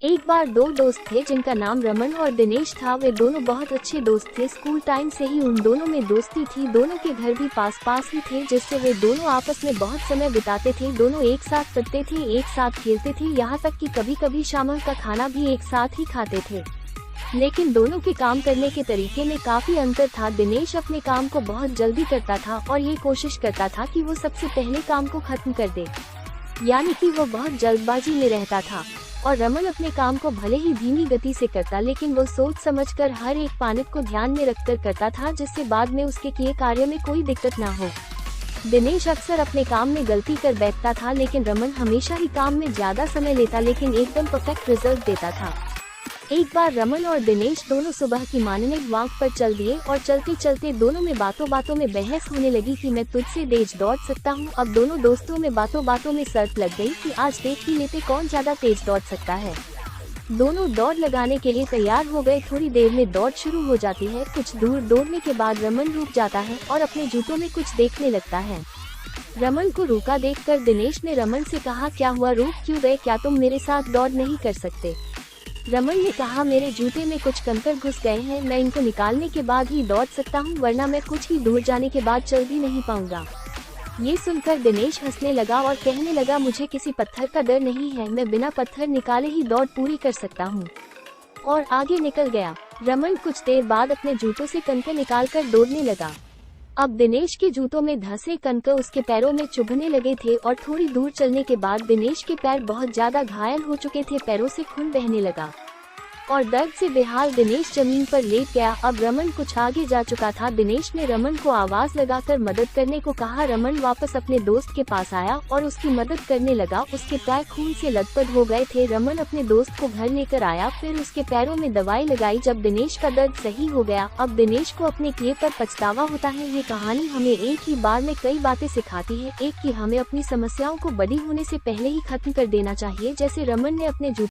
एक बार दो दोस्त थे जिनका नाम रमन और दिनेश था। वे दोनों बहुत अच्छे दोस्त थे। स्कूल टाइम से ही उन दोनों में दोस्ती थी। दोनों के घर भी पास पास ही थे, जिससे वे दोनों आपस में बहुत समय बिताते थे। दोनों एक साथ पढ़ते थे, एक साथ खेलते थे, यहाँ तक कि कभी कभी शाम का खाना भी एक साथ ही खाते थे। लेकिन दोनों के काम करने के तरीके में काफी अंतर था। दिनेश अपने काम को बहुत जल्दी करता था और ये कोशिश करता था कि वो सबसे पहले काम को खत्म कर दे, यानी कि वो बहुत जल्दबाजी में रहता था। और रमन अपने काम को भले ही धीमी गति से करता, लेकिन वो सोच समझकर हर एक पानत को ध्यान में रखकर करता था, जिससे बाद में उसके किए कार्य में कोई दिक्कत ना हो। दिनेश अक्सर अपने काम में गलती कर बैठता था, लेकिन रमन हमेशा ही काम में ज्यादा समय लेता, लेकिन एकदम परफेक्ट रिजल्ट देता था। एक बार रमन और दिनेश दोनों सुबह की मॉर्निंग वॉक पर चल दिए और चलते चलते दोनों में बातों बातों में बहस होने लगी कि मैं तुझसे तेज दौड़ सकता हूँ। अब दोनों दोस्तों में बातों बातों में शर्त लग गई कि आज देख ही लेते कौन ज्यादा तेज दौड़ सकता है। दोनों दौड़ लगाने के लिए तैयार हो गए। थोड़ी देर में दौड़ शुरू हो जाती है। कुछ दूर दौड़ने के बाद रमन रुक जाता है और अपने जूतों में कुछ देखने लगता है। रमन को रुका देखकर दिनेश ने रमन से कहा, क्या हुआ, रुक क्यों गए, क्या तुम मेरे साथ दौड़ नहीं कर सकते? रमन ने कहा, मेरे जूते में कुछ कंकर घुस गए हैं, मैं इनको निकालने के बाद ही दौड़ सकता हूँ, वरना मैं कुछ ही दूर जाने के बाद चल भी नहीं पाऊंगा। ये सुनकर दिनेश हंसने लगा और कहने लगा, मुझे किसी पत्थर का डर नहीं है, मैं बिना पत्थर निकाले ही दौड़ पूरी कर सकता हूँ। और आगे निकल गया। रमन कुछ देर बाद अपने जूतों से कंकर निकालकर दौड़ने लगा। अब दिनेश के जूतों में धंसे कंकर उसके पैरों में चुभने लगे थे और थोड़ी दूर चलने के बाद दिनेश के पैर बहुत ज्यादा घायल हो चुके थे। पैरों से खून बहने लगा और दर्द से बेहाल दिनेश जमीन पर लेट गया। अब रमन कुछ आगे जा चुका था। दिनेश ने रमन को आवाज लगाकर मदद करने को कहा। रमन वापस अपने दोस्त के पास आया और उसकी मदद करने लगा। उसके पैर खून से लथपथ हो गए थे। रमन अपने दोस्त को घर लेकर आया, फिर उसके पैरों में दवाई लगाई। जब दिनेश का दर्द सही हो गया, अब दिनेश को अपने किए पर पछतावा होता है। ये कहानी हमें एक ही बार में कई बातें सिखाती है। एक कि हमें अपनी समस्याओं को बड़ी होने से पहले ही खत्म कर देना चाहिए, जैसे रमन ने अपने